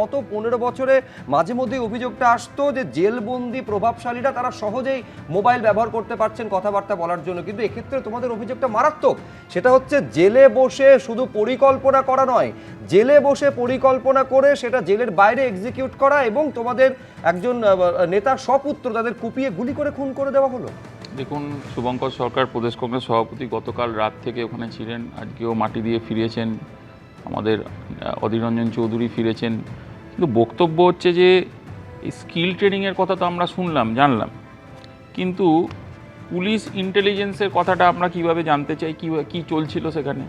গত 15 বছরে মাঝে মধ্যে অভিযোগটা আসতো যে জেলবন্দি প্রভাবশালীরা তারা সহজেই মোবাইল ব্যবহার করতে পারছেন কথাবার্তা বলার জন্য, কিন্তু এক্ষেত্রে তোমাদের অভিযোগটা মারাত্মক। সেটা হচ্ছে জেলে বসে শুধু পরিকল্পনা করা নয়, জেলে বসে পরিকল্পনা করে সেটা জেলের বাইরে এক্সিকিউট করা, এবং তোমাদের একজন নেতার সপুত্র তাদের কুপিয়ে গুলি করে খুন করে দেওয়া হলো। দেখুন, শুভঙ্কর সরকার প্রদেশ কংগ্রেস সভাপতি গতকাল রাত থেকে ওখানে ছিলেন, আজকেও মাটি দিয়ে ফিরেছেন। আমাদের অধীর রঞ্জন চৌধুরী ফিরেছেন। কিন্তু বক্তব্য হচ্ছে যে স্কিল ট্রেনিংয়ের কথা তো আমরা শুনলাম, জানলাম, কিন্তু পুলিশ ইন্টেলিজেন্সের কথাটা আমরা কিভাবে জানতে চাই, কী চলছিল সেখানে,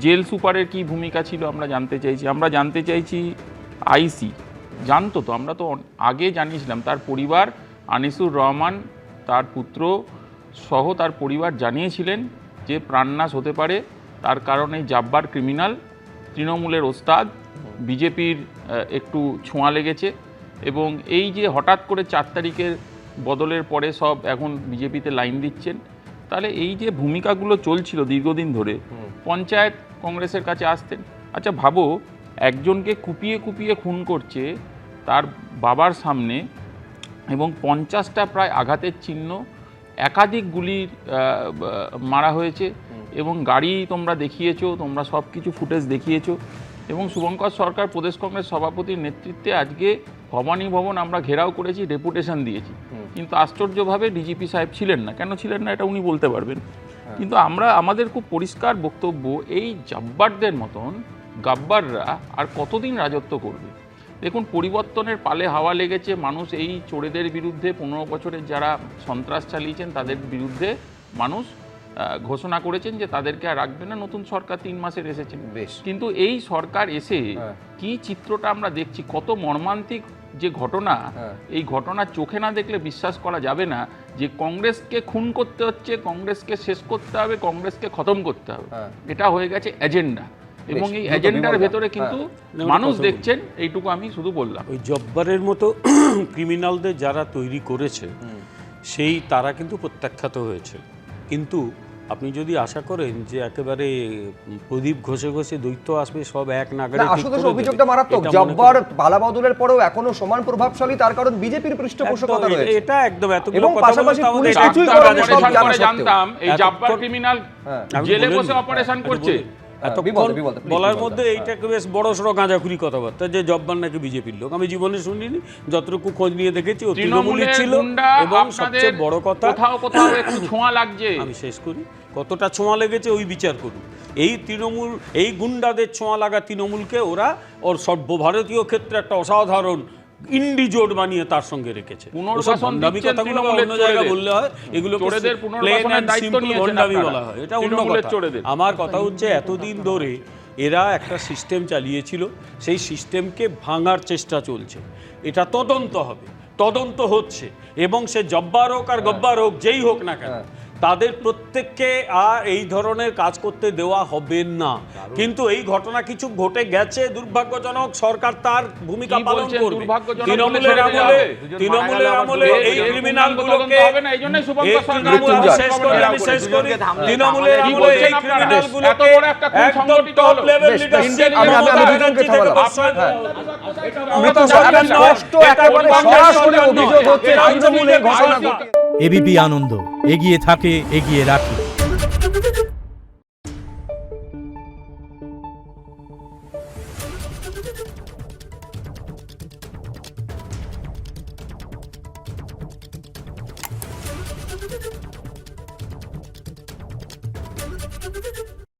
জেল সুপারের কী ভূমিকা ছিল আমরা জানতে চাইছি। আমরা জানতে চাইছি আইসি জানতো তো, আমরা তো আগে জানিয়েছিলাম, তার পরিবার আনিসুর রহমান তার পুত্র সহ তার পরিবার জানিয়েছিলেন যে প্রাণনাশ হতে পারে, তার কারণে জাব্বার ক্রিমিনাল, তৃণমূলের ওস্তাদ, বিজেপির একটু ছোঁয়া লেগেছে, এবং এই যে হঠাৎ করে 4 তারিখের বদলের পরে সব এখন বিজেপিতে লাইন দিচ্ছেন, তাহলে এই যে ভূমিকাগুলো চলছিল দীর্ঘদিন ধরে, পঞ্চায়েত কংগ্রেসের কাছে আসতেন। আচ্ছা ভাবো, একজনকে কুপিয়ে কুপিয়ে খুন করছে তার বাবার সামনে, এবং 50টা প্রায় আঘাতের চিহ্ন, একাধিক গুলির মারা হয়েছে, এবং গাড়ি তোমরা দেখিয়েছো, তোমরা সব কিছু ফুটেজ দেখিয়েছো, এবং শুভঙ্কর সরকার প্রদেশ কংগ্রেস সভাপতির নেতৃত্বে আজকে ভবানী ভবন আমরা ঘেরাও করেছি, ডেপুটেশন দিয়েছি, কিন্তু আশ্চর্যভাবে ডিজিপি সাহেব ছিলেন না। কেন ছিলেন না এটা উনি বলতে পারবেন। কিন্তু আমাদের খুব পরিষ্কার বক্তব্য, এই জাব্বারদের মতন গাব্বাররা আর কতদিন রাজত্ব করবে। দেখুন, পরিবর্তনের পালে হাওয়া লেগেছে, মানুষ এই চোরেদের বিরুদ্ধে, 15 বছরের যারা সন্ত্রাস চালিয়েছেন তাদের বিরুদ্ধে মানুষ ঘোষণা করেছেন যে তাদেরকে আর রাখবে না। নতুন সরকার 3 মাসের এসেছেন, কিন্তু এই সরকার এসে কি চিত্রটা আমরা দেখছি, কত মর্মান্তিক যে ঘটনা, এই ঘটনা চোখে না দেখলে বিশ্বাস করা যাবে না যে কংগ্রেসকে খুন করতে হচ্ছে, কংগ্রেসকে শেষ করতে হবে, কংগ্রেসকে খতম করতে হবে, এটা হয়ে গেছে এজেন্ডা। এবং এই এজেন্ডার ভেতরে কিন্তু মানুষ দেখছেন, এইটুকু আমি শুধু বললাম। ওই জব্বারের মতো ক্রিমিনালদের যারা তৈরি করেছে সেই তারা কিন্তু প্রত্যাখ্যাত হয়েছে। কিন্তু আপনি যদি আশা করেন যে একেবারে প্রদীপ ঘষে ঘষে দৈত্য আসবে সব এক নাগাড়ে, আসলে অভিযোগটা মারাত্মক। জব্বার পালাবদলের পরেও এখনো সমান প্রভাবশালী, তার কারণ বিজেপির পৃষ্ঠপোষকতা রয়েছে। এটা একদম এবং পাশাপাশি পুলিশ কিছুই জানতাম এই জব্বার ক্রিমিনাল জেলে বসে অপারেশন করছে। বলার মধ্যে এইটা বেশ বড় সড়ো গাঁজাখুরি কথাবার্তা যে জব্বার নাকি বিজেপির লোক। আমি জীবনে শুনিনি, যতটুকু খোঁজ নিয়ে দেখেছি ও তৃণমূলের ছিল। এবং সবচেয়ে বড় কথা, কোথাও কোথাও একটু ছোঁয়া লাগছে, আমি শেষ করি, কতটা ছোঁয়া লেগেছে ওই বিচার করুন। এই তৃণমূল, এই গুন্ডাদের ছোঁয়া লাগা তৃণমূলকে ওরা ওর সর্বভারতীয় ক্ষেত্রে একটা অসাধারণ ইন্ডিজোট বানিয়ে তার সঙ্গে রেখেছে। ভণ্ডামি কথাগুলো অন্য জায়গায় বললে হয়, এগুলো প্লেন অ্যান্ড সিম্পল ভণ্ডামি বলা হয়, এটা অন্য কথা। আমার কথা হচ্ছে এতদিন ধরে এরা একটা সিস্টেম চালিয়েছিল, সেই সিস্টেমকে ভাঙার চেষ্টা চলছে। এটা তদন্ত হবে, তদন্ত হচ্ছে, এবং সে জব্বার হোক আর গব্বার হোক, যেই হোক না কেন, তাদের প্রত্যেককে আর এই ধরনের কাজ করতে দেওয়া হবে না। কিন্তু এই ঘটনা কিছু ঘটে গেছে, দুর্ভাগ্যজনক, সরকার তার ভূমিকা পালন করবে। তৃণমূলের আমলে এই ক্রিমিনালগুলোকে, তৃণমূলের আমলে এই ক্রিমিনালগুলোকে একদম টপ লেভেল লিডারশিপ এবিপি আনন্দ, এগিয়ে থাকে, এগিয়ে রাখে।